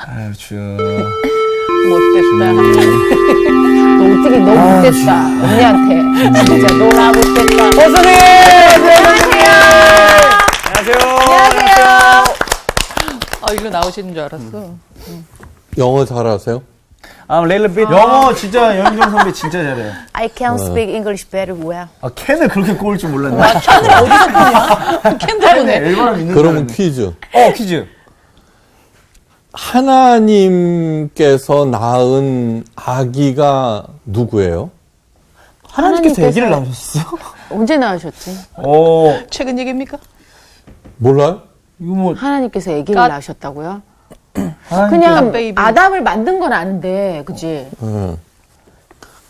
아주 못됐다. 너 어떻게 너무 못됐다. 언니한테. 진짜 너나 못됐다. 어서님! 안녕하세요. 안녕하세요. 일로 나오시는 줄 알았어. 영어 잘하세요? little bit. 영어 진짜 연경 선배 진짜 잘해요. I can speak English very well. 캔을 그렇게 꼬을 줄 몰랐네. 캔을 어디서 보냐? 캔도 보네. 얼마나 믿는 그러면 퀴즈. 퀴즈. 하나님께서 낳은 아기가 누구예요? 하나님께서 아기를 낳으셨어요? 언제 나으셨지? 최근 얘기입니까? 몰라요? 이거 뭐 하나님께서 아기를 갓. 낳으셨다고요? 하나님께서 그냥 베이비. 아담을 만든 건 아는데, 그지? 예.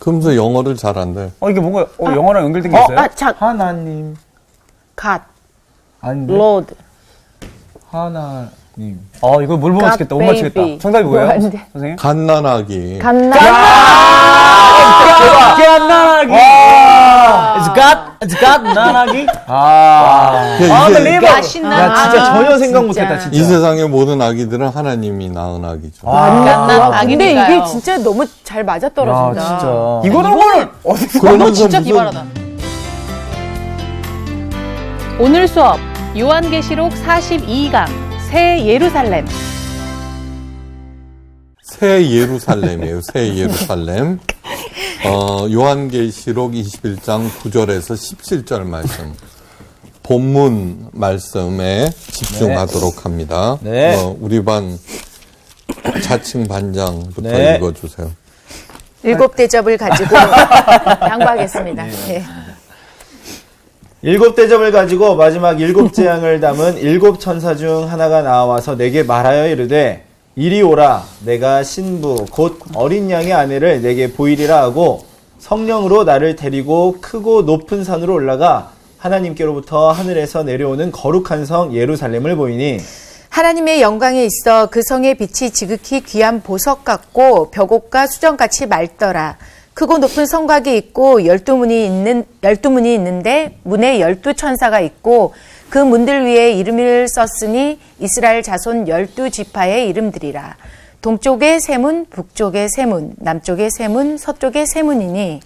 그러면서 영어를 잘한대. 이게 뭔가 영어랑 연결된 게 있어요? 하나님. God, 아닌데. Lord. 하나님. 이거 뭘 못 맞추겠다. 못 baby. 맞추겠다. 정답이 뭐예요? 안 돼. 선생님? 갓난아기. 갓난아기. It's got 난아기. 이게 야, 진짜 전혀 생각 못했다, 진짜. 이 세상의 모든 아기들은 하나님이 낳은 아기죠. 근데 이게 진짜 너무 잘 맞아떨어진다. 진짜. 이거는 어디서 그러면서 진짜 무슨 기발하다. 오늘 수업 요한계시록 42강 새 예루살렘. 새 예루살렘이에요. 새 예루살렘. 요한계시록 21장 9절에서 17절 말씀. 본문 말씀에 집중하도록 합니다. 네. 우리 반 자칭 반장부터 네. 읽어주세요. 7대접을 가지고 양보하겠습니다. 네. 7대접을 가지고 마지막 7재앙을 담은 7천사 중 하나가 나와서 내게 말하여 이르되 이리 오라 내가 신부 곧 어린 양의 아내를 내게 보이리라 하고 성령으로 나를 데리고 크고 높은 산으로 올라가 하나님께로부터 하늘에서 내려오는 거룩한 성 예루살렘을 보이니 하나님의 영광에 있어 그 성의 빛이 지극히 귀한 보석 같고 벽옥과 수정같이 맑더라. 크고 높은 성곽이 있고 12문이 있는데 문에 12천사가 있고 그 문들 위에 이름을 썼으니 이스라엘 자손 12지파의 이름들이라. 동쪽의 세 문, 북쪽의 세 문, 남쪽의 세 문, 서쪽의 세 문이니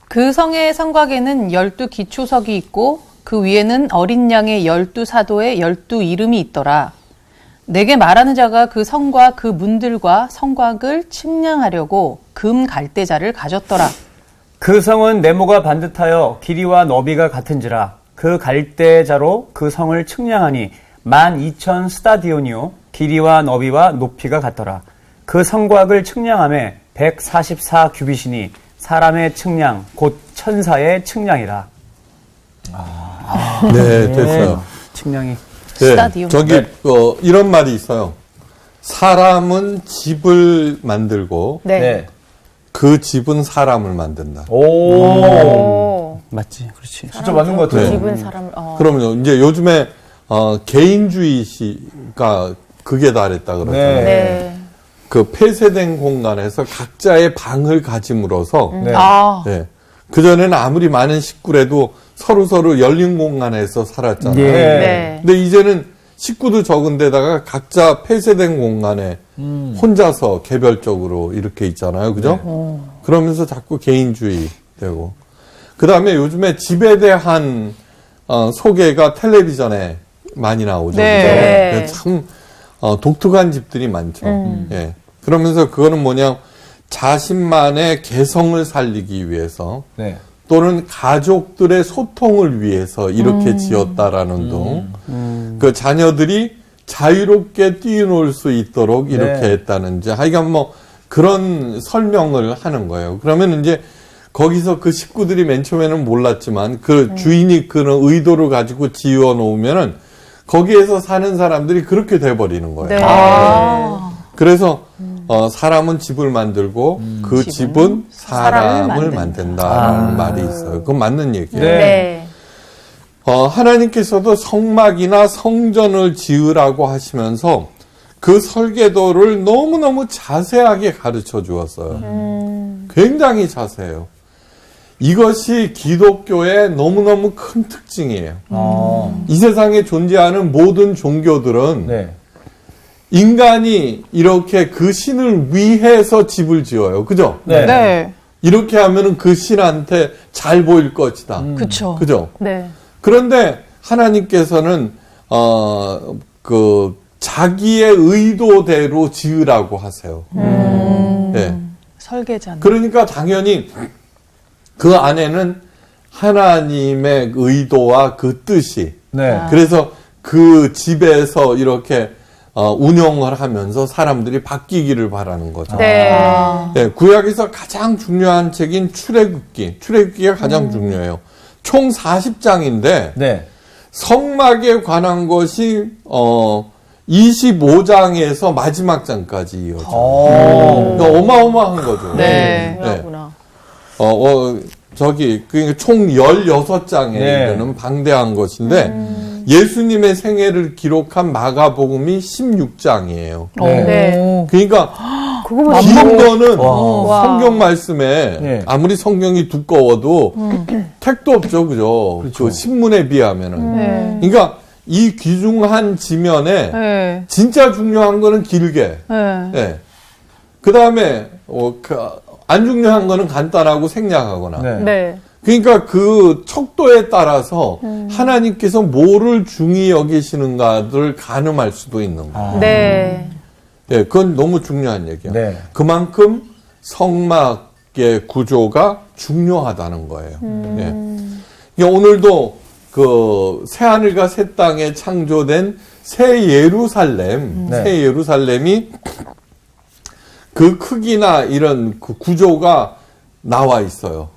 그 성의 성곽에는 12기초석이 있고 그 위에는 어린 양의 12사도의 12이름이 있더라. 내게 말하는 자가 그 성과 그 문들과 성곽을 측량하려고 금 갈대자를 가졌더라. 그 성은 네모가 반듯하여 길이와 너비가 같은지라 그 갈대자로 그 성을 측량하니 12,000 스타디온이요 길이와 너비와 높이가 같더라. 그 성곽을 측량함에 144 규빗이니 사람의 측량 곧 천사의 측량이라. 네, 됐어요. 측량이. 네, 스타디움. 저기 이런 말이 있어요. 사람은 집을 만들고 네. 그 집은 사람을 만든다. 오. 맞지, 그렇지. 진짜 맞는 것 같아요. 집은 사람을 그럼요. 이제 요즘에 개인주의가 극에 달했다 그러잖아요. 네. 그 폐쇄된 공간에서 각자의 방을 가짐으로써 네. 네. 그전에는 아무리 많은 식구라도 서로 열린 공간에서 살았잖아요. 예. 네. 근데 이제는 식구도 적은 데다가 각자 폐쇄된 공간에 혼자서 개별적으로 이렇게 있잖아요. 그죠? 그러면서 자꾸 개인주의 되고. 그 다음에 요즘에 집에 대한 소개가 텔레비전에 많이 나오죠. 네. 그죠? 참 독특한 집들이 많죠. 예. 그러면서 그거는 뭐냐, 자신만의 개성을 살리기 위해서 네. 또는 가족들의 소통을 위해서 이렇게 지었다라는 등, 그 자녀들이 자유롭게 뛰놀 수 있도록 이렇게 네. 했다는지, 하여간 뭐 그런 설명을 하는 거예요. 그러면 이제 거기서 그 식구들이 맨 처음에는 몰랐지만 그 주인이 그런 의도를 가지고 지어 놓으면은 거기에서 사는 사람들이 그렇게 돼버리는 거예요. 네. 그래서 사람은 집을 만들고 그 집은 사람을 만든다라는 말이 있어요. 그건 맞는 얘기예요. 네. 네. 하나님께서도 성막이나 성전을 지으라고 하시면서 그 설계도를 너무너무 자세하게 가르쳐 주었어요. 굉장히 자세해요. 이것이 기독교의 너무너무 큰 특징이에요. 이 세상에 존재하는 모든 종교들은 네. 인간이 이렇게 그 신을 위해서 집을 지어요. 그죠? 네. 네. 이렇게 하면은 그 신한테 잘 보일 것이다. 그쵸. 그죠? 네. 그런데 하나님께서는 그 자기의 의도대로 지으라고 하세요. 네. 설계자는. 그러니까 당연히 그 안에는 하나님의 의도와 그 뜻이. 네. 그래서 그 집에서 이렇게 운영을 하면서 사람들이 바뀌기를 바라는 거죠. 네. 네, 구약에서 가장 중요한 책인 출애굽기. 출애굽기가 가장 중요해요. 총 40장인데 네. 성막에 관한 것이 25장에서 마지막 장까지 이어져요. 그러니까 어마어마한 거죠. 네. 그렇구나. 그러니까 총 16장에 네. 이르는 방대한 것인데 예수님의 생애를 기록한 마가복음이 16장이에요. 네. 그러니까 그거보다 긴 거는 와. 성경 말씀에 네. 아무리 성경이 두꺼워도 택도 없죠, 그죠? 그 신문에 비하면은. 네. 그러니까 이 귀중한 지면에 네. 진짜 중요한 거는 길게. 네. 예. 그 다음에 안 중요한 거는 간단하고 생략하거나. 네. 네. 그러니까 그 척도에 따라서 하나님께서 뭐를 중히 여기시는가를 가늠할 수도 있는 거예요. 네. 예, 그건 너무 중요한 얘기예요. 네. 그만큼 성막의 구조가 중요하다는 거예요. 예. 그러니까 오늘도 그 새하늘과 새 땅에 창조된 새 예루살렘, 네. 새 예루살렘이 그 크기나 이런 그 구조가 나와 있어요.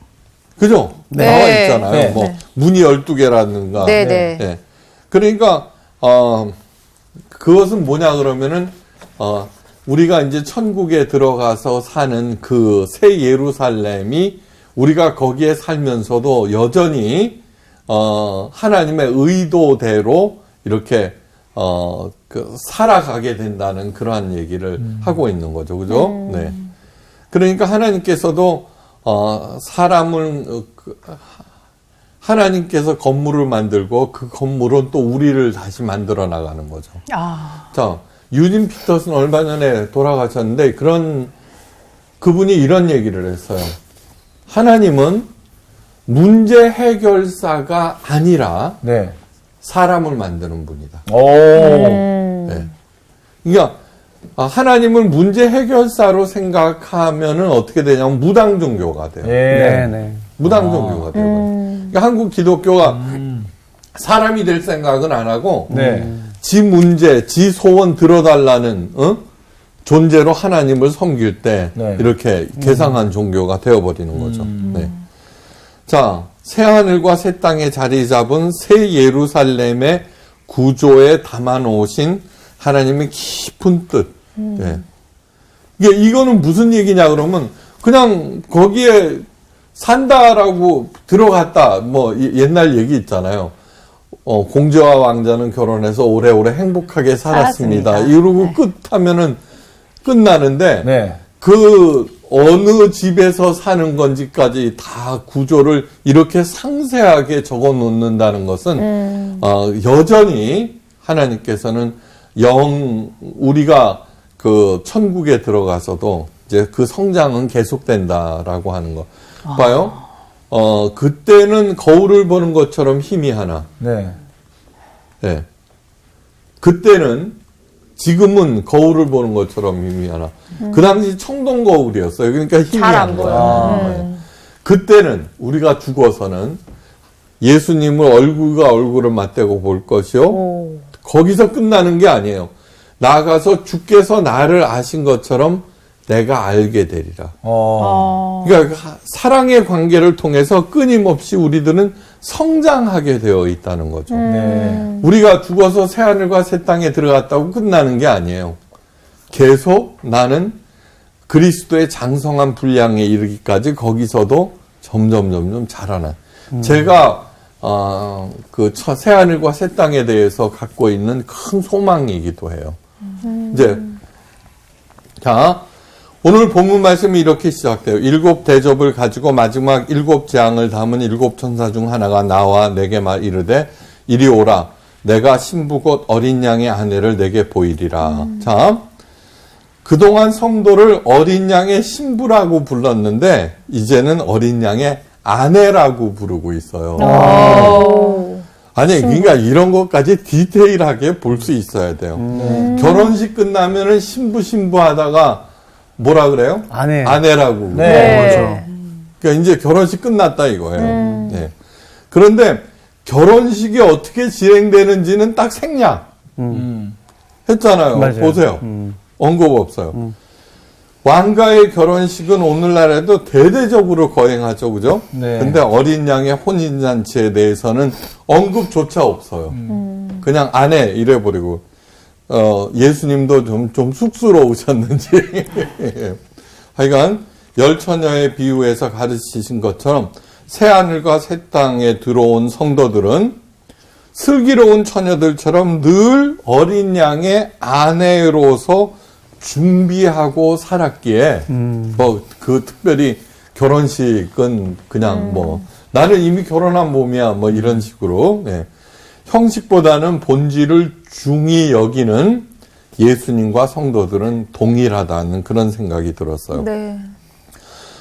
그죠? 네. 나와 있잖아요. 네. 뭐 문이 12개라든가. 네, 네. 예. 그러니까 그것은 뭐냐 그러면은 우리가 이제 천국에 들어가서 사는 그 새 예루살렘이 우리가 거기에 살면서도 여전히 하나님의 의도대로 이렇게 살아가게 된다는 그러한 얘기를 하고 있는 거죠. 그죠? 네. 그러니까 하나님께서도 하나님께서 건물을 만들고 그 건물은 또 우리를 다시 만들어 나가는 거죠. 아. 자, 유진 피터슨 얼마 전에 돌아가셨는데 그분이 이런 얘기를 했어요. 하나님은 문제 해결사가 아니라 네. 사람을 만드는 분이다. 오. 네. 그러니까 하나님을 문제 해결사로 생각하면은 어떻게 되냐면 무당 종교가 돼요. 네. 네. 무당 종교가 돼요. 그러니까 한국 기독교가 사람이 될 생각은 안 하고 네. 지 문제, 지 소원 들어달라는 존재로 하나님을 섬길 때 네. 이렇게 개상한 종교가 되어버리는 거죠. 네. 자, 새 하늘과 새 땅에 자리 잡은 새 예루살렘의 구조에 담아놓으신 하나님의 깊은 뜻. 네. 이거는 무슨 얘기냐 그러면 그냥 거기에 산다라고 들어갔다. 뭐 옛날 얘기 있잖아요. 공주와 왕자는 결혼해서 오래오래 행복하게 살았습니다. 이러고 네. 끝하면은 끝나는데 네. 그 어느 집에서 사는 건지까지 다 구조를 이렇게 상세하게 적어 놓는다는 것은 여전히 하나님께서는 우리가 그 천국에 들어가서도 이제 그 성장은 계속된다라고 하는 거. 봐요. 그때는 거울을 보는 것처럼 희미하나. 네. 예. 그때는 지금은 거울을 보는 것처럼 희미하나. 그 당시 청동 거울이었어요. 그러니까 희미한 안 거야. 보여요. 예. 그때는 우리가 죽어서는 예수님을 얼굴과 얼굴을 맞대고 볼 것이요. 거기서 끝나는 게 아니에요. 나아가서 주께서 나를 아신 것처럼 내가 알게 되리라. 그러니까 사랑의 관계를 통해서 끊임없이 우리들은 성장하게 되어 있다는 거죠. 네. 우리가 죽어서 새하늘과 새 땅에 들어갔다고 끝나는 게 아니에요. 계속 나는 그리스도의 장성한 분량에 이르기까지 거기서도 점점 자라나. 제가 그 새하늘과 새 땅에 대해서 갖고 있는 큰 소망이기도 해요. 이제 자, 오늘 본문 말씀이 이렇게 시작돼요. 7 대접을 가지고 마지막 7 재앙을 담은 7 천사 중 하나가 나와 내게 이르되 이리 오라. 내가 신부 곧 어린 양의 아내를 내게 보이리라. 자, 그동안 성도를 어린 양의 신부라고 불렀는데 이제는 어린 양의 아내라고 부르고 있어요. 아니, 그러니까 이런 것까지 디테일하게 볼 수 있어야 돼요. 결혼식 끝나면은 신부 하다가 뭐라 그래요? 아내라고. 네. 그렇죠. 그러니까 이제 결혼식 끝났다 이거예요. 네. 그런데 결혼식이 어떻게 진행되는지는 딱 생략 했잖아요. 맞아요. 보세요. 언급 없어요. 왕가의 결혼식은 오늘날에도 대대적으로 거행하죠, 그죠? 네. 근데 어린 양의 혼인잔치에 대해서는 언급조차 없어요. 그냥 아내 이래버리고, 예수님도 좀 쑥스러우셨는지. 하여간, 열처녀의 비유에서 가르치신 것처럼, 새하늘과 새 땅에 들어온 성도들은 슬기로운 처녀들처럼 늘 어린 양의 아내로서 준비하고 살았기에 뭐 그 특별히 결혼식은 그냥 뭐 나는 이미 결혼한 몸이야 뭐 이런 식으로 형식보다는 본질을 중히 여기는 예수님과 성도들은 동일하다는 그런 생각이 들었어요. 네.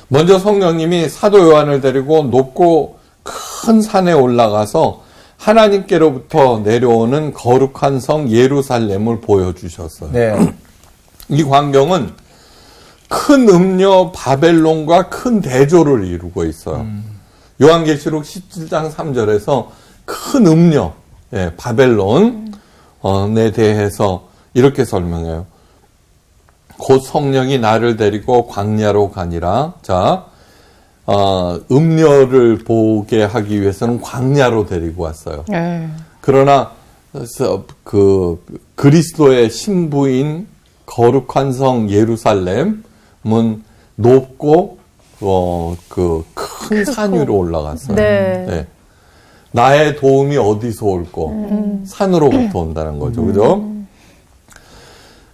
먼저 성령님이 사도 요한을 데리고 높고 큰 산에 올라가서 하나님께로부터 내려오는 거룩한 성 예루살렘을 보여주셨어요. 네. 이 광경은 큰 음녀 바벨론과 큰 대조를 이루고 있어요. 요한계시록 17장 3절에서 큰 음녀 바벨론에 대해서 이렇게 설명해요. 곧 성령이 나를 데리고 광야로 가니라. 자, 음녀를 보게 하기 위해서는 광야로 데리고 왔어요. 그러나 그 그리스도의 신부인 거룩한 성 예루살렘은 높고 그 큰 산 위로 올라갔어요. 네. 나의 도움이 어디서 올고 산으로부터 온다는 거죠. 그죠?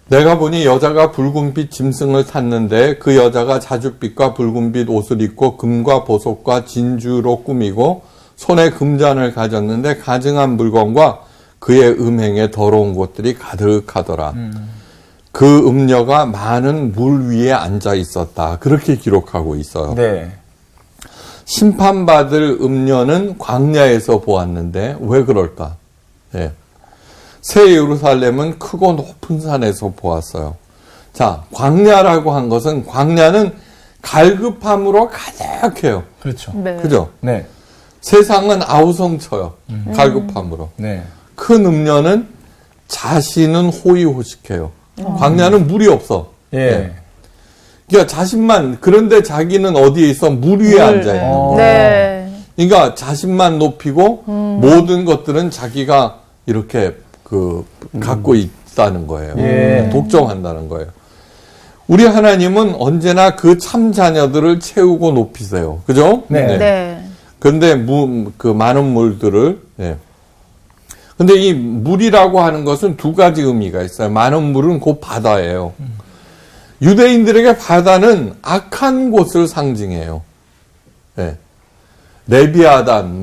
내가 보니 여자가 붉은빛 짐승을 탔는데 그 여자가 자줏빛과 붉은빛 옷을 입고 금과 보석과 진주로 꾸미고 손에 금잔을 가졌는데 가증한 물건과 그의 음행에 더러운 것들이 가득하더라. 그 음녀가 많은 물 위에 앉아 있었다. 그렇게 기록하고 있어요. 네. 심판받을 음녀는 광야에서 보았는데 왜 그럴까? 새 예루살렘은 크고 높은 산에서 보았어요. 자, 광야라고 한 것은 광야는 갈급함으로 가득해요. 그렇죠. 네. 그죠? 네. 세상은 아우성쳐요. 갈급함으로. 네. 큰 음녀는 자신은 호의호식해요. 광야는 물이 없어. 예. 그러니까 자신만, 그런데 자기는 어디에 있어? 물 위에 앉아 있는 거예요. 네. 그러니까 자신만 높이고 모든 것들은 자기가 이렇게 갖고 있다는 거예요. 예. 독점한다는 거예요. 우리 하나님은 언제나 그 참 자녀들을 채우고 높이세요. 그죠? 네. 네. 그런데 그 많은 물들을 근데 이 물이라고 하는 것은 두 가지 의미가 있어요. 많은 물은 곧 바다예요. 유대인들에게 바다는 악한 곳을 상징해요. 레비아단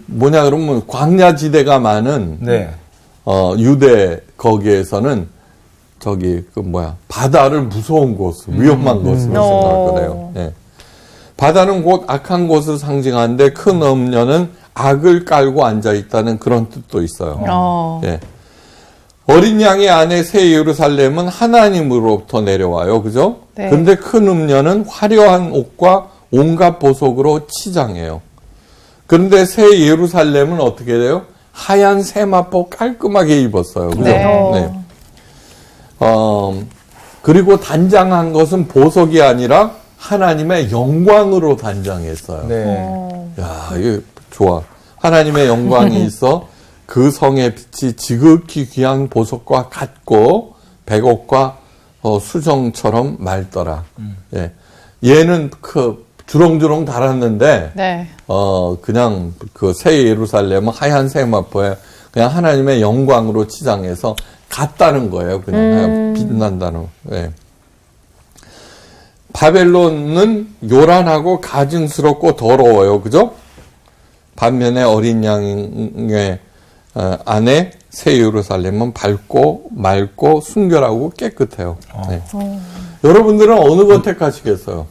뭐냐 그러면 광야지대가 많은 네. 유대 거기에서는 바다를 무서운 곳, 위험한 곳으로 생각을 해요. 바다는 곧 악한 곳을 상징하는데 큰 음녀는 악을 깔고 앉아 있다는 그런 뜻도 있어요. 어린 양의 아내 새 예루살렘은 하나님으로부터 내려와요. 그죠? 네. 근데 큰 음녀는 화려한 옷과 온갖 보석으로 치장해요. 그런데 새 예루살렘은 어떻게 돼요? 하얀 세마포 깔끔하게 입었어요. 그죠? 네. 그리고 단장한 것은 보석이 아니라 하나님의 영광으로 단장했어요. 네. 야, 이거 좋아. 하나님의 영광이 있어 그 성의 빛이 지극히 귀한 보석과 같고 백옥과 수정처럼 맑더라. 얘는 주렁주렁 달았는데 네. 그냥 그 새 예루살렘은 하얀 세마포에 그냥 하나님의 영광으로 치장해서 같다는 거예요. 그냥 빛난다는. 바벨론은 요란하고 가증스럽고 더러워요. 그죠? 반면에 어린 양의 안에 새 예루살렘은 밝고 맑고 순결하고 깨끗해요. 네. 여러분들은 어느 것 택하시겠어요?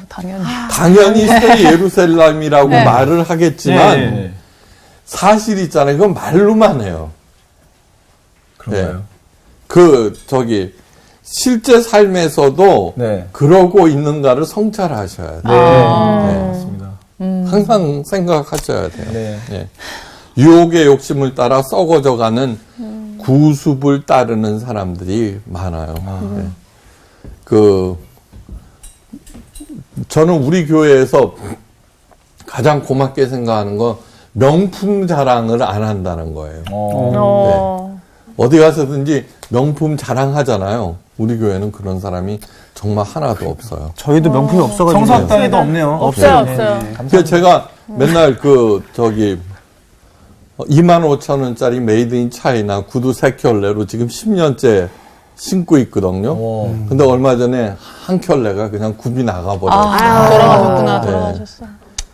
당연히. 당연히 새 예루살렘이라고 네. 말을 하겠지만 네. 사실 있잖아요. 그건 말로만 해요. 그런가요? 실제 삶에서도 네. 그러고 있는가를 성찰하셔야 돼요. 네. 맞습니다. 항상 생각하셔야 돼요. 네. 예. 유혹의 욕심을 따라 썩어져가는 구습을 따르는 사람들이 많아요. 예. 저는 우리 교회에서 가장 고맙게 생각하는 건 명품 자랑을 안 한다는 거예요. 어디 가서든지 명품 자랑하잖아요. 우리 교회는 그런 사람이 정말 하나도 없어요. 저희도 명품이 없어가지고. 성서학당에도 없네요. 없어요, 없어요. 그래서 제가 맨날 25,000원짜리 메이드 인 차이나 구두 3켤레로 지금 10년째 신고 있거든요. 근데 얼마 전에 한 켤레가 그냥 굽이 나가버렸어요. 돌아가셨구나. 네. 돌아가셨어.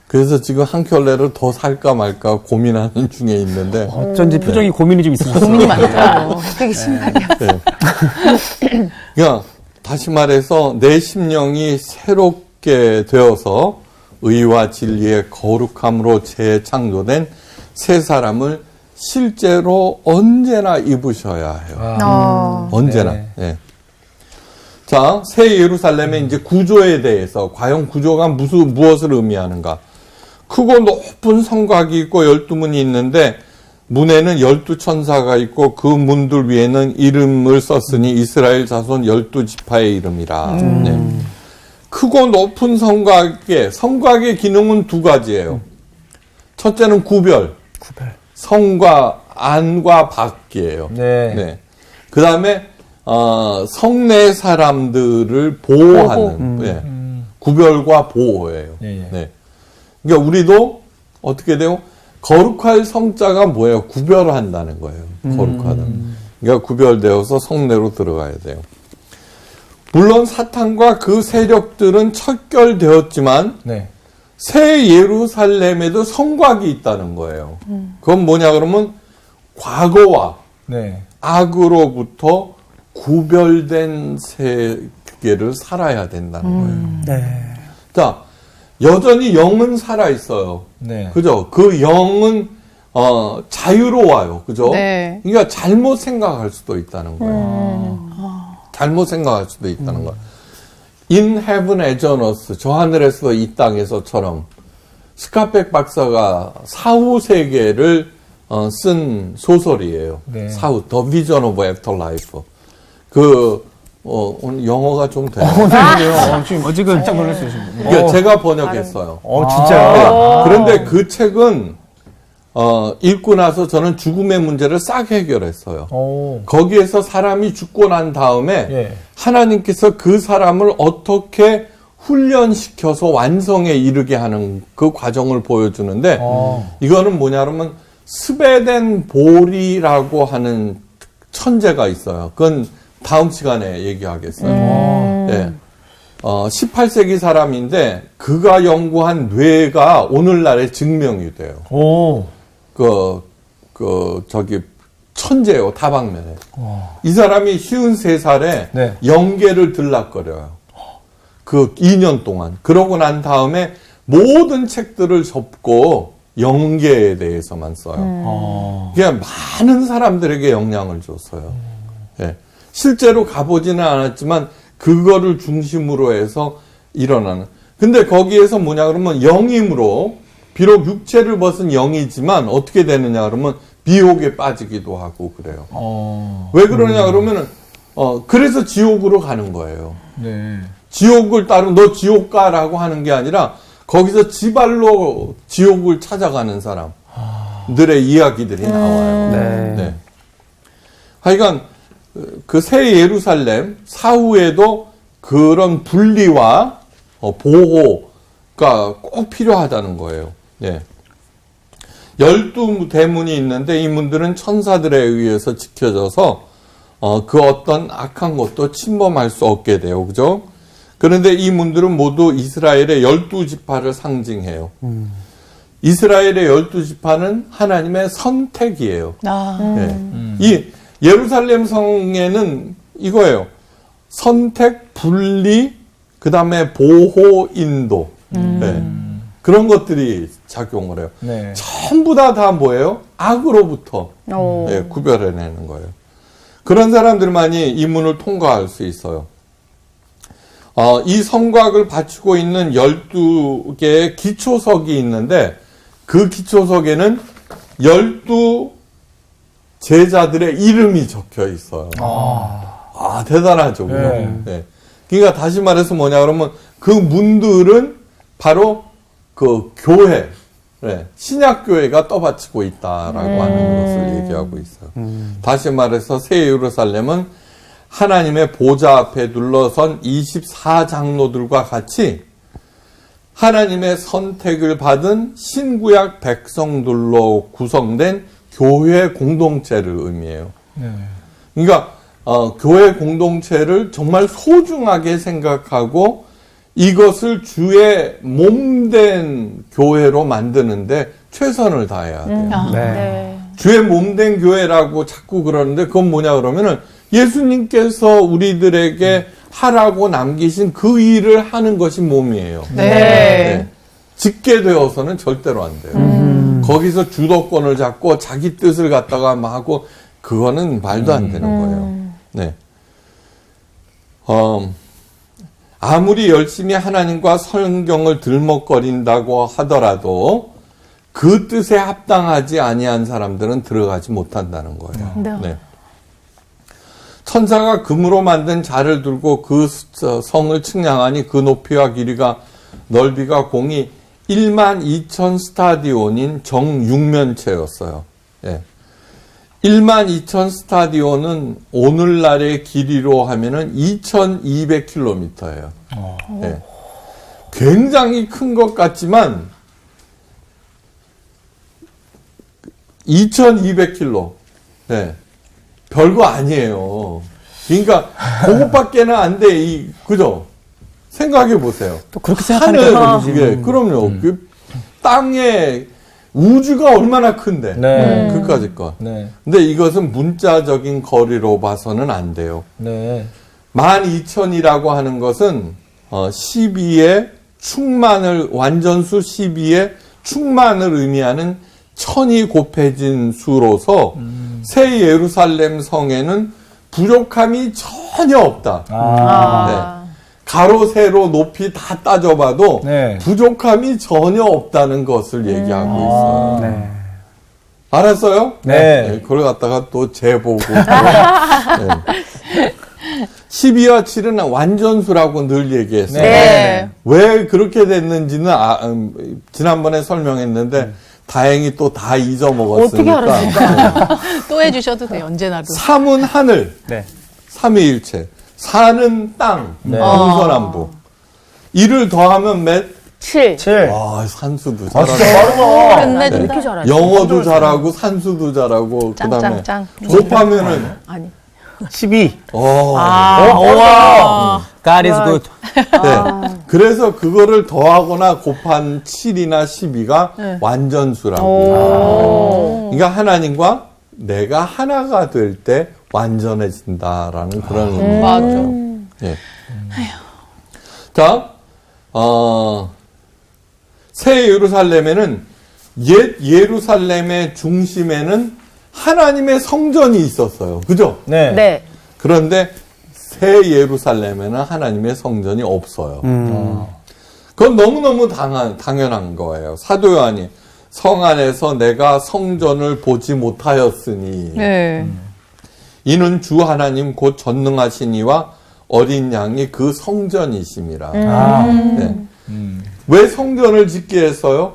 그래서 지금 한 켤레를 더 살까 말까 고민하는 중에 있는데. 어쩐지 표정이 고민이 좀 있으셨어요. 고민이 많더라고. 되게 신발이야. 네. 그러니까 다시 말해서 내 심령이 새롭게 되어서 의와 진리의 거룩함으로 재창조된 새 사람을 실제로 언제나 입으셔야 해요. 언제나. 네. 예. 자, 새 예루살렘의 이제 구조에 대해서 과연 구조가 무엇을 의미하는가? 크고 높은 성곽이 있고 12문이 있는데 문에는 12천사가 있고 그 문들 위에는 이름을 썼으니 이스라엘 자손 12지파의 이름이라. 네. 크고 높은 성곽의 기능은 두 가지예요. 첫째는 구별. 성과 안과 밖이에요. 네. 그 다음에 성내 사람들을 보호하는 예. 구별과 보호예요. 예. 네. 그러니까 우리도 어떻게 돼요? 거룩할 성자가 뭐예요? 구별한다는 거예요. 거룩하다는. 그러니까 구별되어서 성내로 들어가야 돼요. 물론 사탄과 그 세력들은 척결되었지만 네. 새 예루살렘에도 성곽이 있다는 거예요. 그건 뭐냐 그러면 과거와 네. 악으로부터 구별된 세계를 살아야 된다는 거예요. 네. 자, 여전히 영은 살아 있어요. 네. 그죠? 그 영은 자유로워요. 그죠? 네. 그러니까 잘못 생각할 수도 있다는 거예요. 잘못 생각할 수도 있다는 거예요. In heaven as on earth, 저 하늘에서 이 땅에서처럼 스카펙 박사가 사후 세계를 쓴 소설이에요. 네. 사후, The Vision of Afterlife. 오늘 영어가 좀 돼요. 지금 깜짝 놀랐어요, 지금. 그러니까 제가 번역했어요. 진짜요? 그런데 그 책은 읽고 나서 저는 죽음의 문제를 싹 해결했어요. 거기에서 사람이 죽고 난 다음에 예. 하나님께서 그 사람을 어떻게 훈련시켜서 완성에 이르게 하는 그 과정을 보여주는데 이거는 뭐냐 그러면 스베덴 볼이라고 하는 천재가 있어요. 그건 다음 시간에 얘기하겠어요. 예. 18세기 사람인데 그가 연구한 뇌가 오늘날에 증명이 돼요. 천재요, 다방면에. 이 사람이 53살에 네. 영계를 들락거려요. 2년 동안. 그러고 난 다음에 모든 책들을 접고 영계에 대해서만 써요. 그냥 많은 사람들에게 영향을 줬어요. 예. 실제로 가보지는 않았지만 그거를 중심으로 해서 일어나는. 근데 거기에서 뭐냐 그러면 영임으로 비록 육체를 벗은 영이지만 어떻게 되느냐 그러면 비옥에 빠지기도 하고 그래요. 왜 그러냐 그러면은 그래서 지옥으로 가는 거예요. 네. 지옥을 따르면 너 지옥 가라고 하는 게 아니라 거기서 지발로 지옥을 찾아가는 사람들의 이야기들이 나와요. 네. 하여간 그 새 예루살렘 사후에도 그런 분리와 보호가 꼭 필요하다는 거예요. 네. 12대문이 있는데 이 문들은 천사들에 의해서 지켜져서 그 어떤 악한 것도 침범할 수 없게 돼요. 그죠? 그런데 이 문들은 모두 이스라엘의 12지파를 상징해요. 이스라엘의 12지파는 하나님의 선택이에요. 아. 예. 이 예루살렘 성에는 이거예요. 선택, 분리, 그 다음에 보호, 인도. 예. 그런 것들이 작용을 해요. 네. 전부 다 뭐예요? 악으로부터 오. 예, 구별해내는 거예요. 그런 사람들만이 이 문을 통과할 수 있어요. 이 성곽을 바치고 있는 12개의 기초석이 있는데 그 기초석에는 12 제자들의 이름이 적혀 있어요. 대단하죠. 네. 네. 그러니까 다시 말해서 뭐냐 그러면 그 문들은 바로 그 교회, 네, 신약교회가 떠받치고 있다라고 하는 것을 얘기하고 있어요. 다시 말해서 새 예루살렘은 하나님의 보좌 앞에 둘러선 24장로들과 같이 하나님의 선택을 받은 신구약 백성들로 구성된 교회 공동체를 의미해요. 그러니까 교회 공동체를 정말 소중하게 생각하고 이것을 주의 몸된 교회로 만드는데 최선을 다해야 돼요. 네. 주의 몸된 교회라고 자꾸 그러는데 그건 뭐냐 그러면은 예수님께서 우리들에게 하라고 남기신 그 일을 하는 것이 몸이에요. 네. 짓게 되어서는 절대로 안 돼요. 거기서 주도권을 잡고 자기 뜻을 갖다가 막 하고 그거는 말도 안 되는 거예요. 네. 아무리 열심히 하나님과 성경을 들먹거린다고 하더라도 그 뜻에 합당하지 아니한 사람들은 들어가지 못한다는 거예요. 네. 천사가 금으로 만든 자를 들고 그 성을 측량하니 그 높이와 길이가 넓이가 공이 12,000 스타디온인 정육면체였어요. 예. 12,000 스타디온은 오늘날의 길이로 하면은 2,200km예요. 예. 굉장히 큰 것 같지만 2,200km. 예. 별거 아니에요. 그러니까 그것밖에는 안 돼. 그죠? 생각해 보세요. 또 그렇게 생각하니까 그러지. 예, 그럼요. 그 땅에 우주가 얼마나 큰데. 네. 그까짓 거. 네. 근데 이것은 문자적인 거리로 봐서는 안 돼요. 네. 12,000이라고 하는 것은 12의 충만을 완전수 12의 충만을 의미하는 1000이 곱해진 수로서 새 예루살렘 성에는 부족함이 전혀 없다. 네. 가로, 세로, 높이 다 따져봐도 네. 부족함이 전혀 없다는 것을 얘기하고 있어요. 네. 알았어요? 네. 그걸 갖다가 또 재보고. 네. 12와 7은 완전수라고 늘 얘기했어요. 네. 왜 그렇게 됐는지는 지난번에 설명했는데 다행히 또 다 잊어먹었으니까. 어떻게 알았을까? 또 해주셔도 돼요. 언제나도. 3은 하늘, 네. 삼위일체. 4는 땅, 네. 동서남북. 1을 더하면 몇? 7. 7. 산수도 아, 진짜 잘하네. 빠르다. 끝내준다. 이렇게 잘하지? 영어도 잘하고 산수도 잘하고 짱, 그다음에 짱, 짱. 곱하면은 아니. 12. 와. God is good. 네. 그래서 그거를 더하거나 곱한 7이나 12가 완전수라고. 그러니까 하나님과 내가 하나가 될 때 완전해진다라는 그런 의미예요. 맞아. 예. 자, 새 예루살렘에는 옛 예루살렘의 중심에는 하나님의 성전이 있었어요. 그죠? 네. 네. 그런데 새 예루살렘에는 하나님의 성전이 없어요. 그건 너무너무 당연한 거예요. 사도 요한이 성 안에서 내가 성전을 보지 못하였으니 네. 이는 주 하나님 곧 전능하신 이와 어린 양이 그 성전이심이라. 네. 왜 성전을 짓게 했어요?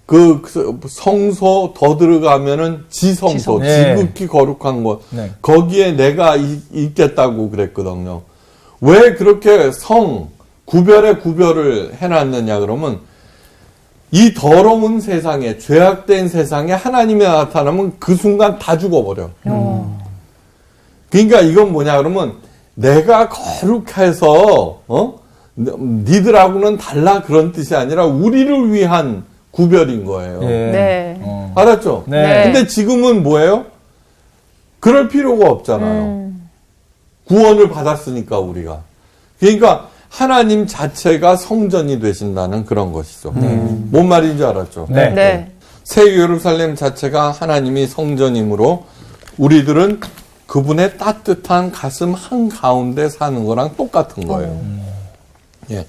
그 성소 더 들어가면은 지성소, 네. 지극히 거룩한 곳. 네. 거기에 내가 있겠다고 그랬거든요. 왜 그렇게 구별을 해놨느냐 그러면 이 더러운 세상에, 죄악된 세상에 하나님이 나타나면 그 순간 다 죽어버려. 그러니까 이건 뭐냐 그러면 내가 거룩해서 니들하고는 달라 그런 뜻이 아니라 우리를 위한 구별인 거예요. 예. 네. 알았죠? 네. 근데 지금은 뭐예요? 그럴 필요가 없잖아요. 구원을 받았으니까 우리가. 그러니까 하나님 자체가 성전이 되신다는 그런 것이죠. 뭔 말인지 알았죠? 네. 네. 새 예루살렘 자체가 하나님이 성전이므로 우리들은 그분의 따뜻한 가슴 한가운데 사는 거랑 똑같은 거예요. 예.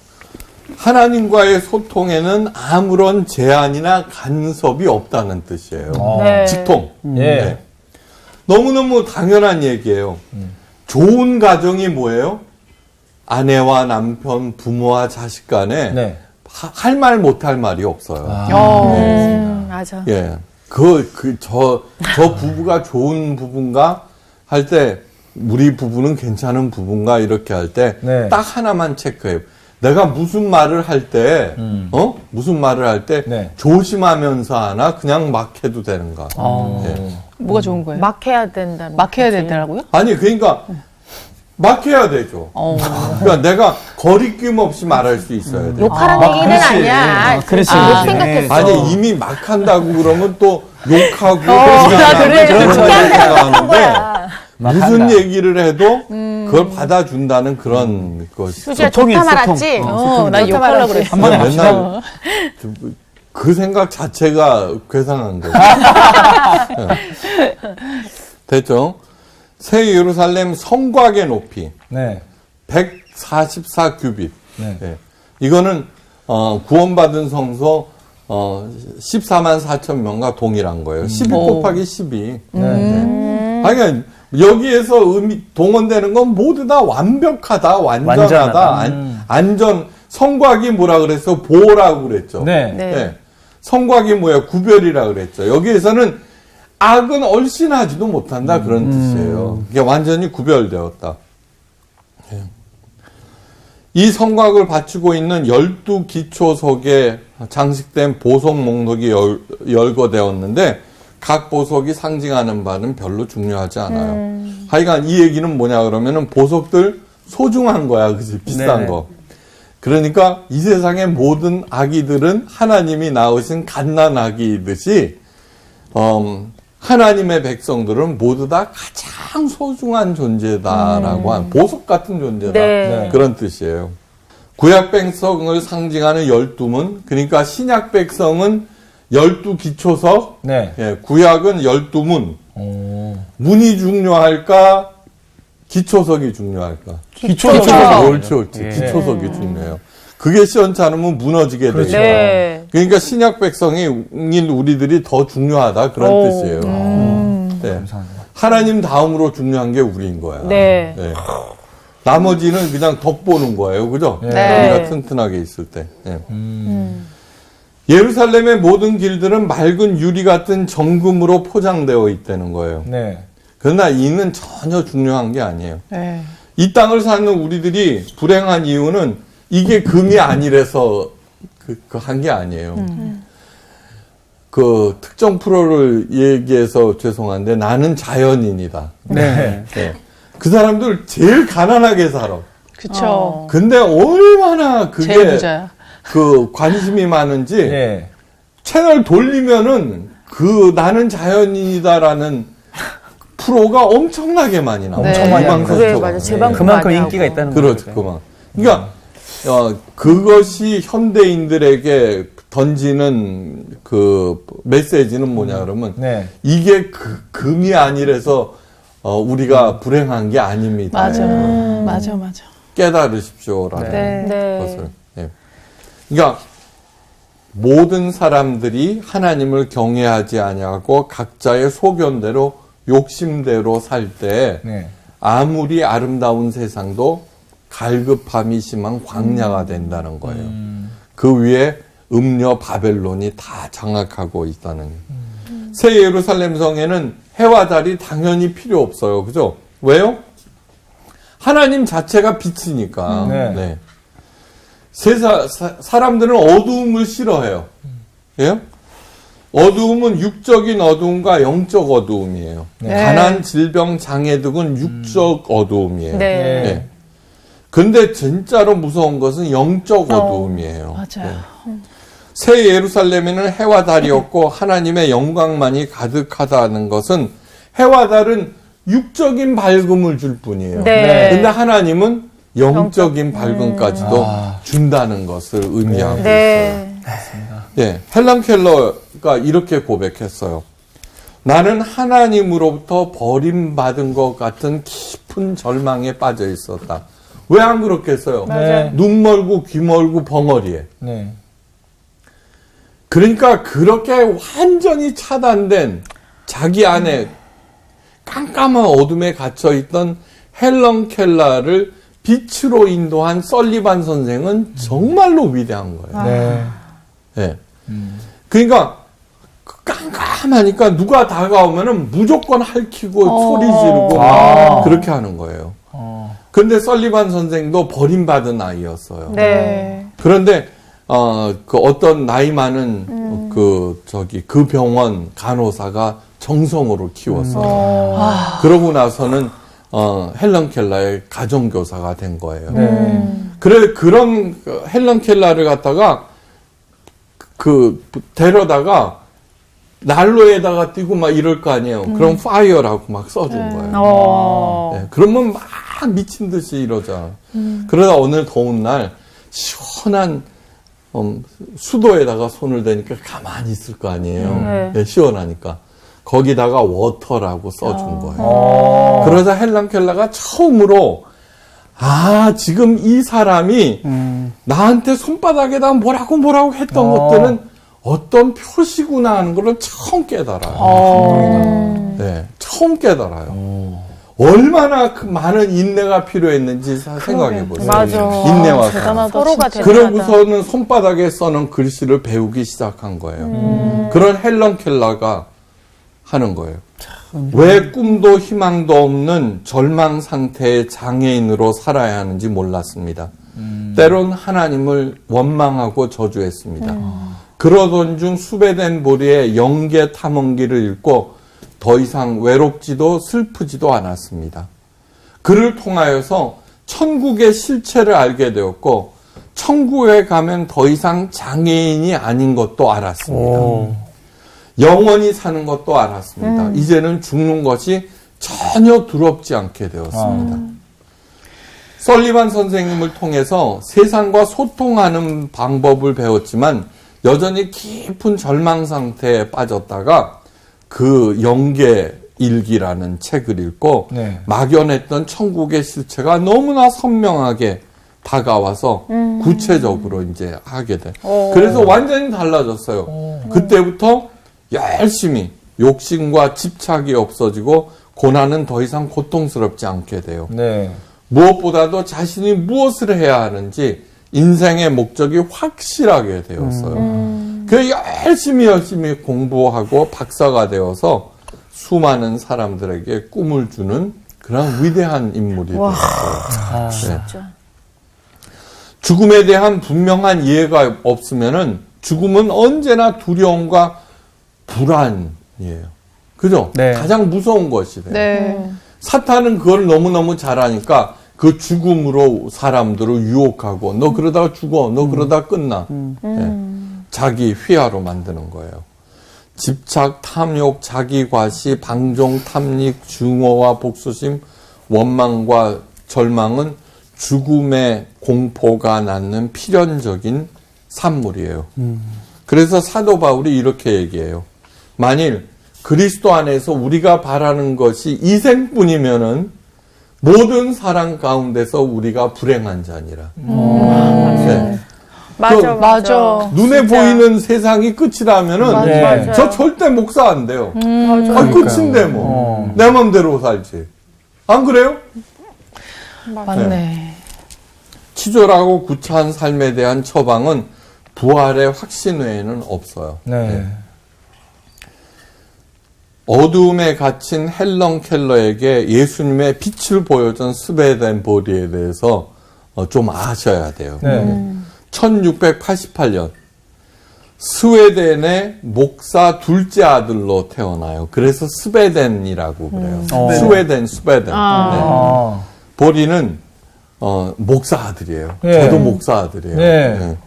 하나님과의 소통에는 아무런 제한이나 간섭이 없다는 뜻이에요. 네. 직통. 예. 네. 너무너무 당연한 얘기예요. 좋은 가정이 뭐예요? 아내와 남편, 부모와 자식 간에 네. 할 말 못할 말이 없어요. 맞아. 예. 저 부부가 좋은 부부인가 할 때, 우리 부부는 괜찮은 부부인가 이렇게 할 때, 네. 딱 하나만 체크해요. 내가 무슨 말을 할 때, 무슨 말을 할 때, 네. 조심하면서 하나, 그냥 막 해도 되는가. 예. 뭐가 좋은 거예요? 막 해야 된다는. 막 해야 거지. 된다고요? 아니, 그러니까, 막 해야 되죠. 그러니까 내가 거리낌 없이 말할 수 있어야 돼. 욕하라는 얘기는 그렇지. 아니야. 그렇지. 못 생각했어. 아니, 이미 막 한다고 그러면 또 욕하고, 그래. 그런 그렇죠. 생각하는데, 무슨 한다. 얘기를 해도 그걸 받아준다는 그런 것이. 수지야 소통이에요, 좋다 소통. 말았지? 나 좋다 욕하려고 말았지? 그랬어. 한번에 맨날 합시다. 그 생각 자체가 괴상한 거죠. 됐죠? 새 예루살렘 성곽의 높이 네. 144규빗. 네. 예. 이거는 구원받은 성소 14만 4천 명과 동일한 거예요. 12 곱하기 12. 네. 아니, 여기에서 동원되는 건 모두 다 완벽하다, 완전하다, 완전하다. 안전. 성곽이 뭐라 그랬어? 보호라고 그랬죠. 네. 네. 예. 성곽이 뭐야? 구별이라 그랬죠. 여기에서는 악은 얼씬하지도 못한다 그런 뜻이에요. 이게 완전히 구별되었다. 예. 이 성곽을 바치고 있는 12기초석에 장식된 보석 목록이 열거되었는데 각 보석이 상징하는 바는 별로 중요하지 않아요. 하여간 이 얘기는 뭐냐 그러면은 보석들 소중한 거야. 그치? 비싼 네. 거. 그러니까 이 세상의 모든 아기들은 하나님이 낳으신 갓난아기이듯이 하나님의 백성들은 모두 다 가장 소중한 존재다라고 한 보석 같은 존재다. 네. 그런 뜻이에요. 구약 백성을 상징하는 12문, 그러니까 신약 백성은 12기초석, 네. 예, 구약은 12문. 오. 문이 중요할까? 기초석이 중요할까? 기초석. 옳지, 옳지. 예. 기초석이 중요해요. 그게 시원치 않으면 무너지게 그렇죠. 되죠. 네. 그러니까 신약 백성인 우리들이 더 중요하다 그런 뜻이에요. 네. 감사합니다. 하나님 다음으로 중요한 게 우리인 거야. 네. 네. 나머지는 그냥 덕보는 거예요, 그죠? 네. 우리가 튼튼하게 있을 때. 네. 예루살렘의 모든 길들은 맑은 유리 같은 정금으로 포장되어 있다는 거예요. 네. 그러나 이는 전혀 중요한 게 아니에요. 네. 이 땅을 사는 우리들이 불행한 이유는 이게 금이 아니라서 한 게 아니에요. 그 특정 프로를 얘기해서 죄송한데 나는 자연인이다. 네. 네. 그 사람들 제일 가난하게 살아. 그쵸. 근데 얼마나 그게 제일 부자야. 그 관심이 많은지 네. 채널 돌리면은 그 나는 자연인이다라는 프로가 엄청나게 많이 나와요. 네. 많이 희망사적으로. 그래, 맞아. 재방송 그만큼 많이 인기가 하고. 있다는 그렇죠, 거죠. 그만. 그러니까 그것이 현대인들에게 던지는 그 메시지는 뭐냐 그러면 네. 이게 금이 아니라서 우리가 불행한 게 아닙니다. 맞아. 맞아. 깨달으십시오라는 네. 네. 것을. 예. 그러니까 모든 사람들이 하나님을 경외하지 아니하고 각자의 소견대로 욕심대로 살 때 네. 아무리 아름다운 세상도 갈급함이 심한 광야가 된다는 거예요. 그 위에 음녀 바벨론이 다 장악하고 있다는 거예요. 새 예루살렘 성에는 해와 달이 당연히 필요 없어요. 그죠? 왜요? 하나님 자체가 빛이니까. 네. 네. 사람들은 어두움을 싫어해요. 예? 어두움은 육적인 어두움과 영적 어두움이에요. 네. 가난, 질병, 장애 등은 육적 어두움이에요. 네. 예. 근데 진짜로 무서운 것은 영적 어두움이에요. 맞아요. 새 예루살렘에는 해와 달이 없고 하나님의 영광만이 가득하다는 것은 해와 달은 육적인 밝음을 줄 뿐이에요. 네. 근데 하나님은 영적인 밝음까지도 준다는 것을 의미하고 네. 있어요. 예, 헬런 켈러가 이렇게 고백했어요. 나는 하나님으로부터 버림받은 것 같은 깊은 절망에 빠져 있었다. 왜 안 그렇겠어요? 네. 눈 멀고 귀 멀고 벙어리에. 네. 그러니까 그렇게 완전히 차단된 자기 안에 깜깜한 어둠에 갇혀있던 헬런 켈러를 빛으로 인도한 설리반 선생은 정말로 위대한 거예요. 네. 예. 그러니까 깜깜하니까 누가 다가오면은 무조건 hal키고 소리 지르고 막 그렇게 하는 거예요. 근데 설리반 선생도 버림받은 아이였어요. 네. 그런데 그 어떤 나이 많은 그 병원 간호사가 정성으로 키웠어요. 그러고 나서는 헬런 켈러의 가정교사가 된 거예요. 그래 그런 헬런 켈러를 갖다가 데려다가 난로에다가 띄고 막 이럴 거 아니에요. 그럼 파이어라고 막 써준 거예요. 네, 그러면 막 미친 듯이 이러자. 그러다 오늘 더운 날 시원한 수도에다가 손을 대니까 가만히 있을 거 아니에요. 네, 시원하니까. 거기다가 워터라고 써준 거예요. 그러자 헬런 켈러가 처음으로 지금 이 사람이 나한테 손바닥에다 뭐라고 했던 것들은 어떤 표시구나 하는 걸 처음 깨달아요. 네, 처음 깨달아요. 얼마나 많은 인내가 필요했는지 생각해 보세요. 맞아. 인내와 대단하다. 서로가 진짜. 대단하다. 그러고서는 손바닥에 써놓은 글씨를 배우기 시작한 거예요. 그런 헬런 켈러가 하는 거예요. 왜 꿈도 희망도 없는 절망 상태의 장애인으로 살아야 하는지 몰랐습니다. 때론 하나님을 원망하고 저주했습니다. 그러던 중 수배된 보리의 영계 탐험기를 읽고 더 이상 외롭지도 슬프지도 않았습니다. 그를 통하여서 천국의 실체를 알게 되었고 천국에 가면 더 이상 장애인이 아닌 것도 알았습니다. 영원히 사는 것도 알았습니다. 이제는 죽는 것이 전혀 두렵지 않게 되었습니다. 설리반 선생님을 통해서 세상과 소통하는 방법을 배웠지만 여전히 깊은 절망 상태에 빠졌다가 그 영계 일기라는 책을 읽고 네. 막연했던 천국의 실체가 너무나 선명하게 다가와서 구체적으로 이제 하게 돼. 그래서 완전히 달라졌어요. 그때부터 열심히 욕심과 집착이 없어지고 고난은 더 이상 고통스럽지 않게 돼요. 네. 무엇보다도 자신이 무엇을 해야 하는지 인생의 목적이 확실하게 되었어요. 그 열심히 공부하고 박사가 되어서 수많은 사람들에게 꿈을 주는 그런 위대한 인물이 되었어요. 네. 죽음에 대한 분명한 이해가 없으면은 죽음은 언제나 두려움과 불안이에요. 그죠? 네. 가장 무서운 것이 돼요. 네. 사탄은 그걸 너무너무 잘하니까 그 죽음으로 사람들을 유혹하고 너 그러다가 죽어, 너 그러다 끝나. 네. 자기 휘하로 만드는 거예요. 집착, 탐욕, 자기과시, 방종, 탐닉, 증오와 복수심, 원망과 절망은 죽음의 공포가 낳는 필연적인 산물이에요. 그래서 사도 바울이 이렇게 얘기해요. 만일 그리스도 안에서 우리가 바라는 것이 이생뿐이면은 모든 사랑 가운데서 우리가 불행한 자니라. 네. 맞아. 눈에 보이는 세상이 끝이라면은 맞아요. 저 절대 목사 안 돼요. 맞아요. 끝인데 뭐. 내 맘대로 살지. 안 그래요? 맞네. 치졸하고 구차한 삶에 대한 처방은 부활의 확신 외에는 없어요. 네. 어두움에 갇힌 헬런 켈러에게 예수님의 빛을 보여준 스웨덴 보리에 대해서 좀 아셔야 돼요. 네. 1688년 스웨덴의 목사 둘째 아들로 태어나요. 그래서 스웨덴이라고 그래요. 스웨덴. 네. 보리는 목사 아들이에요. 네. 저도 목사 아들이에요. 네. 네.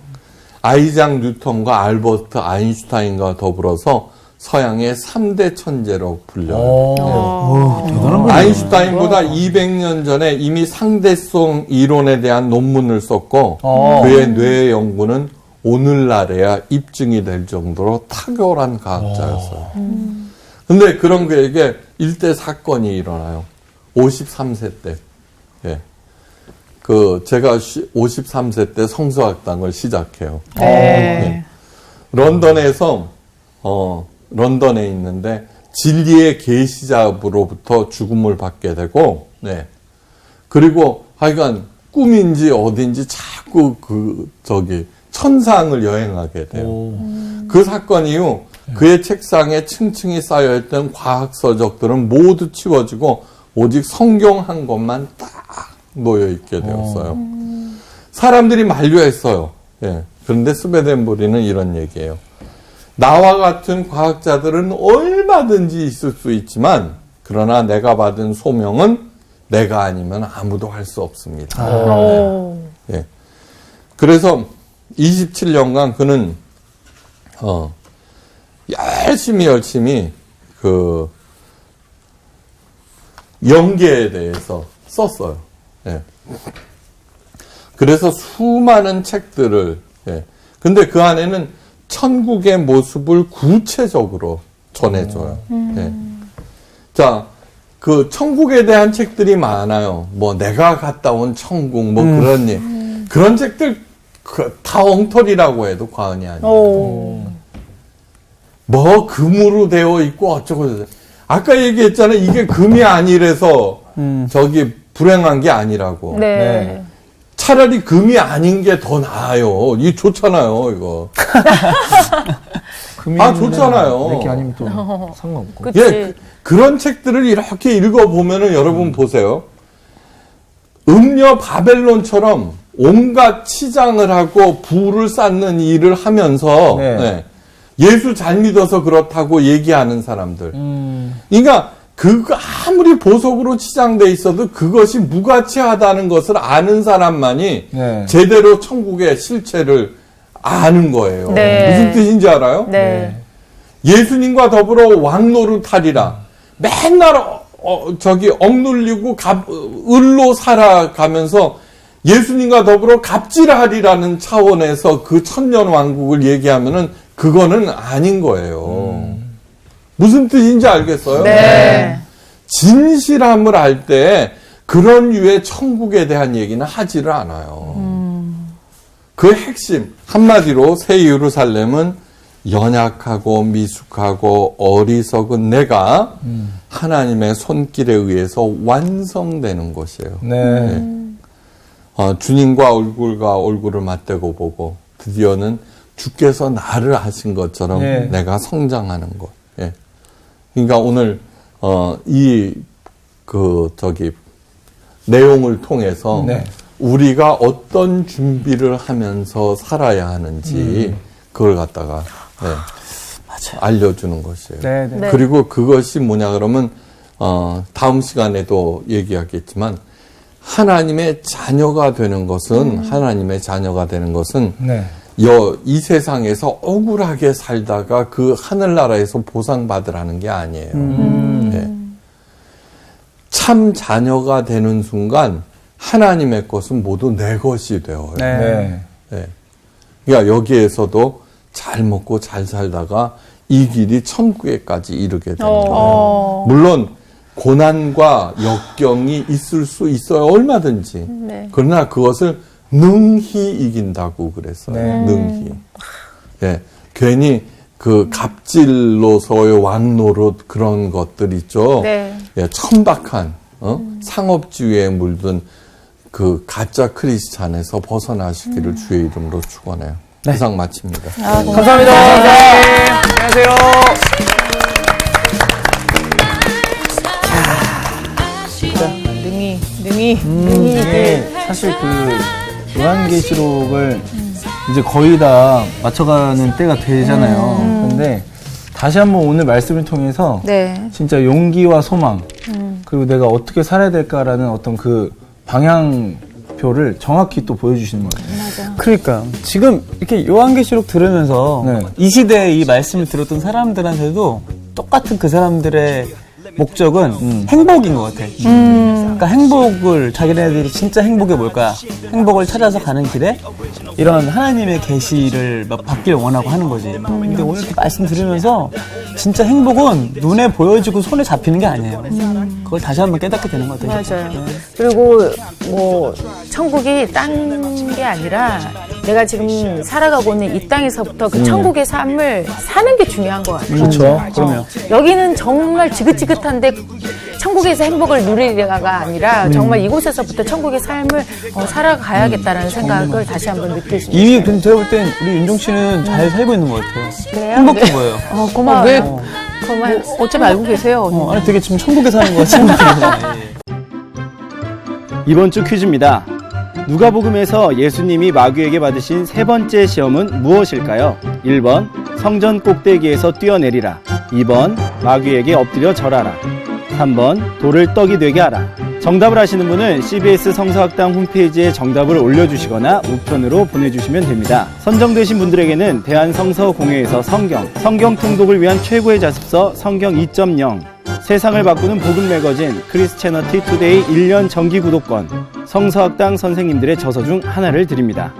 아이작 뉴턴과 알버트 아인슈타인과 더불어서 서양의 3대 천재로 불려요. 대단한 거예요. 아인슈타인보다 200년 전에 이미 상대성 이론에 대한 논문을 썼고 그의 뇌의 연구는 오늘날에야 입증이 될 정도로 탁월한 과학자였어요. 근데 그런 그에게 일대 사건이 일어나요. 53세 때. 예. 제가 53세 때 성서학당을 시작해요. 예. 런던에서, 런던에 있는데 진리의 계시자로부터 죽음을 받게 되고, 네. 그리고 하여간 꿈인지 어딘지 자꾸 천상을 여행하게 돼요. 그 사건 이후 그의 책상에 층층이 쌓여있던 과학서적들은 모두 치워지고 오직 성경 한 권만 딱 놓여있게 되었어요. 사람들이 만류했어요. 예. 그런데 스웨덴보리는 이런 얘기예요. 나와 같은 과학자들은 얼마든지 있을 수 있지만 그러나 내가 받은 소명은 내가 아니면 아무도 할 수 없습니다. 예. 그래서 27년간 그는 열심히 영계에 대해서 썼어요. 예. 그래서 수많은 책들을 근데 그 안에는 천국의 모습을 구체적으로 전해줘요. 예. 자, 그 천국에 대한 책들이 많아요. 뭐 내가 갔다 온 천국 뭐 그런 일. 그런 책들 다 엉터리라고 해도 과언이 아니에요. 뭐 금으로 되어 있고 어쩌고 아까 얘기했잖아요. 이게 금이 아니래서 저기 불행한 게 아니라고. 네. 차라리 금이 아닌 게 더 나아요. 이게 좋잖아요, 이거. 좋잖아요. 이렇게 아니면 또 상관없고. 그치. 예, 그런 책들을 이렇게 읽어보면은 여러분 보세요. 음녀 바벨론처럼 온갖 치장을 하고 부를 쌓는 일을 하면서 네. 예수 잘 믿어서 그렇다고 얘기하는 사람들. 그러니까 그거 아무리 보석으로 치장돼 있어도 그것이 무가치하다는 것을 아는 사람만이 네. 제대로 천국의 실체를 아는 거예요. 네. 무슨 뜻인지 알아요? 네. 예수님과 더불어 왕노릇하리라. 맨날 억눌리고 을로 살아가면서 예수님과 더불어 갑질하리라는 차원에서 그 천년 왕국을 얘기하면은 그거는 아닌 거예요. 무슨 뜻인지 알겠어요? 네. 진실함을 알 때 그런 유의 천국에 대한 얘기는 하지를 않아요. 그 핵심 한마디로 새 예루살렘은 연약하고 미숙하고 어리석은 내가 하나님의 손길에 의해서 완성되는 것이에요. 네. 주님과 얼굴과 얼굴을 맞대고 보고 드디어는 주께서 나를 하신 것처럼 네. 내가 성장하는 것. 예. 그러니까 오늘 내용을 통해서 네. 우리가 어떤 준비를 하면서 살아야 하는지 그걸 갖다가 알려주는 것이에요. 네, 네. 네. 그리고 그것이 뭐냐 그러면 다음 시간에도 얘기하겠지만 하나님의 자녀가 되는 것은 네. 이 세상에서 억울하게 살다가 그 하늘나라에서 보상받으라는 게 아니에요. 네. 참 자녀가 되는 순간 하나님의 것은 모두 내 것이 되어요. 네. 네. 그러니까 여기에서도 잘 먹고 잘 살다가 이 길이 천국에까지 이르게 되는 거예요. 물론 고난과 역경이 있을 수 있어요. 얼마든지. 네. 그러나 그것을 능히 이긴다고 그랬어요. 네. 능히. 예. 괜히 그 갑질로서의 왕노릇 그런 것들 있죠. 네. 예, 천박한 상업주의에 물든 그 가짜 크리스찬에서 벗어나시기를 주의 이름으로 축원해요. 이상 마칩니다. 감사합니다. 안녕하세요. 능히. 이게 사실 그 요한계시록을 이제 거의 다 맞춰가는 때가 되잖아요. 근데 다시 한번 오늘 말씀을 통해서 네. 진짜 용기와 소망 그리고 내가 어떻게 살아야 될까라는 어떤 그 방향표를 정확히 또 보여주시는 것 같아요. 맞아. 그러니까 지금 이렇게 요한계시록 들으면서 네. 이 시대에 이 말씀을 들었던 사람들한테도 똑같은 그 사람들의 목적은 행복인 것 같아. 그러니까 행복을 자기네들이 진짜 행복이 뭘까? 행복을 찾아서 가는 길에 이런 하나님의 계시를 막 받길 원하고 하는 거지. 근데 오늘 이렇게 말씀 들으면서 진짜 행복은 눈에 보여지고 손에 잡히는 게 아니에요. 그걸 다시 한번 깨닫게 되는 것 같아요. 맞아요. 그리고 뭐 천국이 딴 게 아니라 내가 지금 살아가고 있는 이 땅에서부터 그 천국의 삶을 사는 게 중요한 것 같아요. 그렇죠. 그럼요. 여기는 정말 지긋지긋한데 천국에서 행복을 누리려가 아니라 정말 이곳에서부터 천국의 삶을 살아가야겠다라는 생각을 다시 한번 느낄 수 있어요. 이미 근데 제가 볼 땐 우리 윤종 씨는 잘 살고 있는 것 같아요. 그래요? 행복해 네. 보여요. 고마워요. 왜? 고마워요. 어차피 알고 계세요. 아니 되게 지금 천국에 사는 것 같은 느낌이에요. 이번 주 퀴즈입니다. 누가복음에서 예수님이 마귀에게 받으신 세 번째 시험은 무엇일까요? 1번 성전 꼭대기에서 뛰어내리라. 2번 마귀에게 엎드려 절하라. 3번 돌을 떡이 되게 하라. 정답을 아시는 분은 CBS 성서학당 홈페이지에 정답을 올려주시거나 우편으로 보내주시면 됩니다. 선정되신 분들에게는 대한성서공회에서 성경 통독을 위한 최고의 자습서 성경 2.0, 세상을 바꾸는 복음 매거진 크리스채너티 투데이 1년 정기 구독권, 성서학당 선생님들의 저서 중 하나를 드립니다.